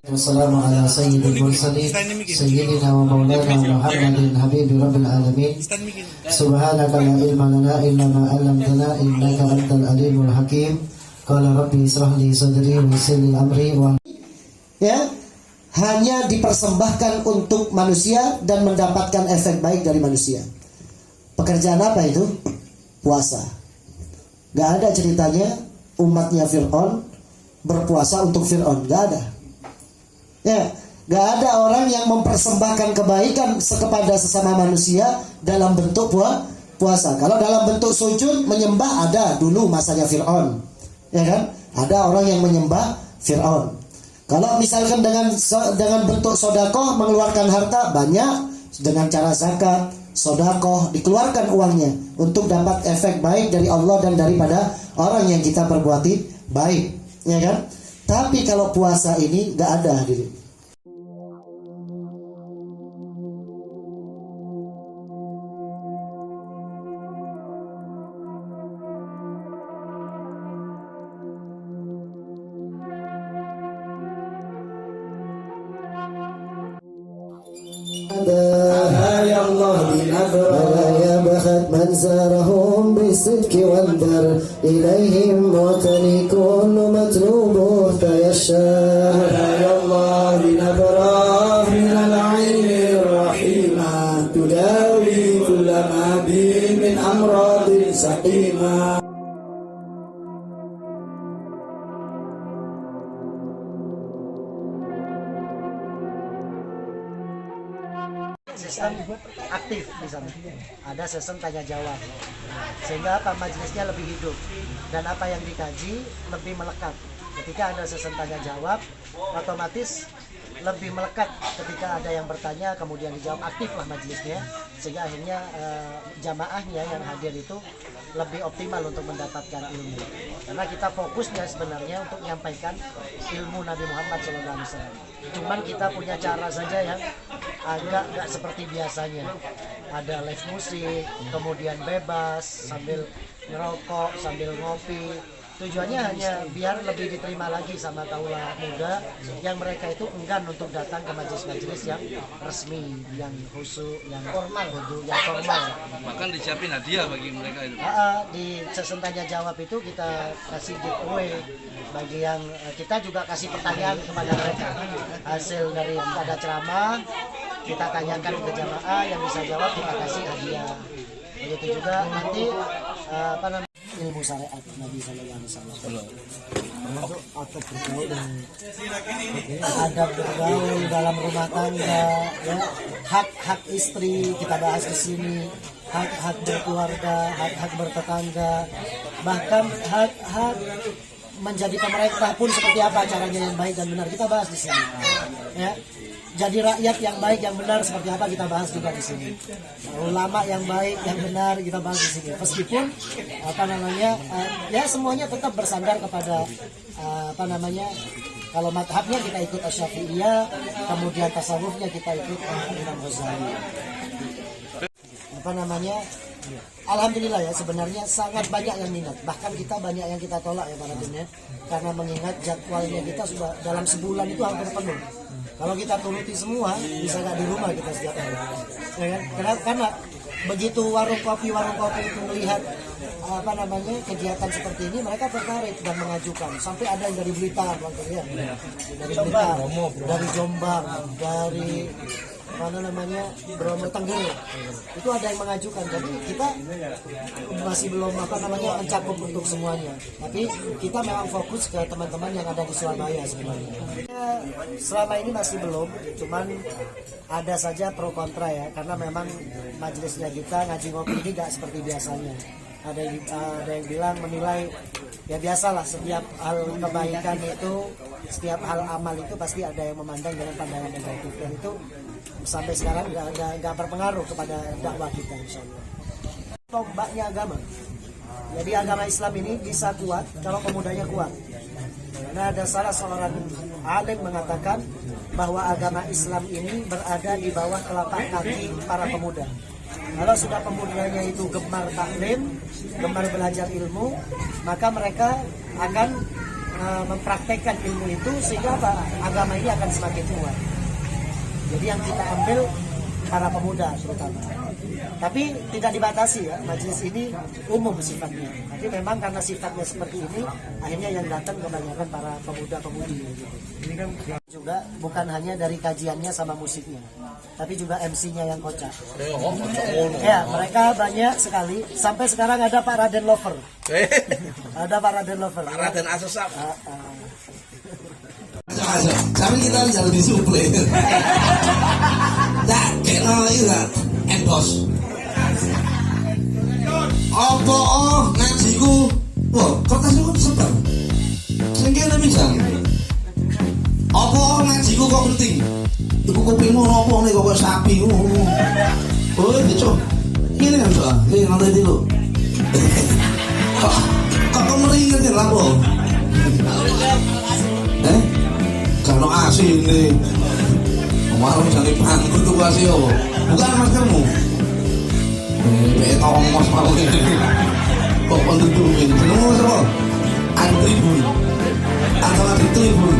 Wassalamu ala sayyidil mursalin sayyidina wa maulana Muhammadin habibi rabbil alamin. Subhanaka la ilma lana illa ma 'allamtana innaka antal alimul hakim. Qala rabbi israh li sadri wa yassir li amri wa hanya dipersembahkan untuk manusia dan mendapatkan efek baik dari manusia. Pekerjaan apa itu? Puasa. Gak ada ceritanya umatnya Fir'aun berpuasa untuk Fir'aun, gak ada. Gak ada orang yang mempersembahkan kebaikan kepada sesama manusia dalam bentuk puasa. Kalau dalam bentuk sujud menyembah ada dulu masanya Fir'aun, ya kan? Ada orang yang menyembah Fir'aun. Kalau misalkan dengan bentuk sodakoh mengeluarkan harta banyak, dengan cara zakat, sodakoh dikeluarkan uangnya untuk dapat efek baik dari Allah dan daripada orang yang kita perbuati baik, ya kan? Tapi kalau puasa ini nggak ada gitu. يا الله بالأبرار يا بخت من زارهم بالصدق والبر إليهم وتني كل مطلوب تيسر يا الله بالأبرار من العين الرحيمة تداوي كل ما به من أمراض سقيمة. Sistem aktif di sana. Ada sistem tanya jawab. Sehingga apa, majelisnya lebih hidup dan apa yang dikaji lebih melekat. Ketika ada sistem tanya jawab, otomatis lebih melekat ketika ada yang bertanya kemudian dijawab, aktiflah majelisnya, sehingga akhirnya jamaahnya yang hadir itu lebih optimal untuk mendapatkan ilmu. Karena kita fokusnya sebenarnya untuk menyampaikan ilmu Nabi Muhammad SAW. Cuman kita punya cara saja yang agak nggak seperti biasanya. Ada live musik, kemudian bebas sambil ngerokok, sambil ngopi. Tujuannya hanya biar lebih diterima lagi sama kaula muda yang mereka itu enggan untuk datang ke majelis-majelis yang resmi, yang khusyuk, yang formal, yang formal. Bahkan disiapin hadiah bagi mereka itu. Di sesi tanya jawab itu kita kasih giveaway bagi yang kita juga kasih pertanyaan kepada mereka. Hasil dari ada ceramah kita tanyakan ke jamaah, yang bisa jawab kita kasih hadiah. Begitu juga nanti ilmu syariat Nabi Sallallahu Alaihi Wasallam. Termasuk adab bergaul dan adab bergaul dalam rumah tangga, ya, hak-hak istri kita bahas di sini, hak-hak berkeluarga, hak-hak bertetangga, bahkan hak-hak menjadi pemerintah pun seperti apa caranya yang baik dan benar kita bahas di sini. Ya. Jadi rakyat yang baik yang benar seperti apa kita bahas juga di sini. Ulama yang baik yang benar kita bahas di sini. Meskipun ya semuanya tetap bersandar kepada kalau madhabnya kita ikut Asy-Syafi'iyah, kemudian tasawufnya kita ikut Imam Ghazali. Alhamdulillah ya, sebenarnya sangat banyak yang minat. Bahkan kita banyak yang kita tolak ya para dunia, karena mengingat jadwalnya kita sudah dalam sebulan itu hampir penuh. Kalau kita turuti semua, bisa nggak di rumah kita setiap hari. Ya kan? Karena begitu warung kopi itu melihat kegiatan seperti ini, mereka tertarik dan mengajukan. Sampai ada yang dari Blitar, dari Blitar, dari Jombang, dari Bromo Tengger, itu ada yang mengajukan. Jadi kita masih belum mencakup untuk semuanya. Tapi kita memang fokus ke teman-teman yang ada di Surabaya sebenarnya. Selama ini masih belum, cuman ada saja pro kontra ya, karena memang majelisnya kita ngaji ngopi ini nggak seperti biasanya. Ada yang bilang menilai ya biasalah, setiap hal kebaikan itu, setiap hal amal itu pasti ada yang memandang dengan pandangan negatif, dan itu sampai sekarang nggak berpengaruh kepada dakwah kita, insyaallah. Tombaknya agama. Jadi agama Islam ini bisa kuat kalau pemudanya kuat. Karena ada salah seorang alim mengatakan bahwa agama Islam ini berada di bawah telapak kaki para pemuda. Kalau sudah pemudanya itu gemar taklim, gemar belajar ilmu, maka mereka akan mempraktekkan ilmu itu sehingga apa? Agama ini akan semakin kuat. Jadi yang kita ambil para pemuda terutama. Tapi tidak dibatasi ya, majelis ini umum sifatnya. Tapi memang karena sifatnya seperti ini, akhirnya yang datang kebanyakan para pemuda-pemudi. Gitu. Ini kan juga bukan hanya dari kajiannya sama musiknya, tapi juga MC-nya yang kocak. Ya, mereka banyak sekali. Sampai sekarang ada Pak Raden Lover. Ada Pak Raden Lover. Pak Raden Asesap. Tapi kita bisa lebih suple. Tak kena itu kan endorse. Apa ngajiku? Wah, kertasnya kok sebar. Sengkene misal. Apa ngajiku kok penting? Iku kupingmu nopo nih kok sapi ngono. Oh, itu. Ini kan soal. Ini ngerti dulu. Kok meringet ya lapo? Kalau asin nih, kemarin misalnya pangkut tuh kasih apa? Bukan maskermu. Betong mas mau ini. Kok penduduk ini? Seneng mas apa? Antribun. Atau antribun.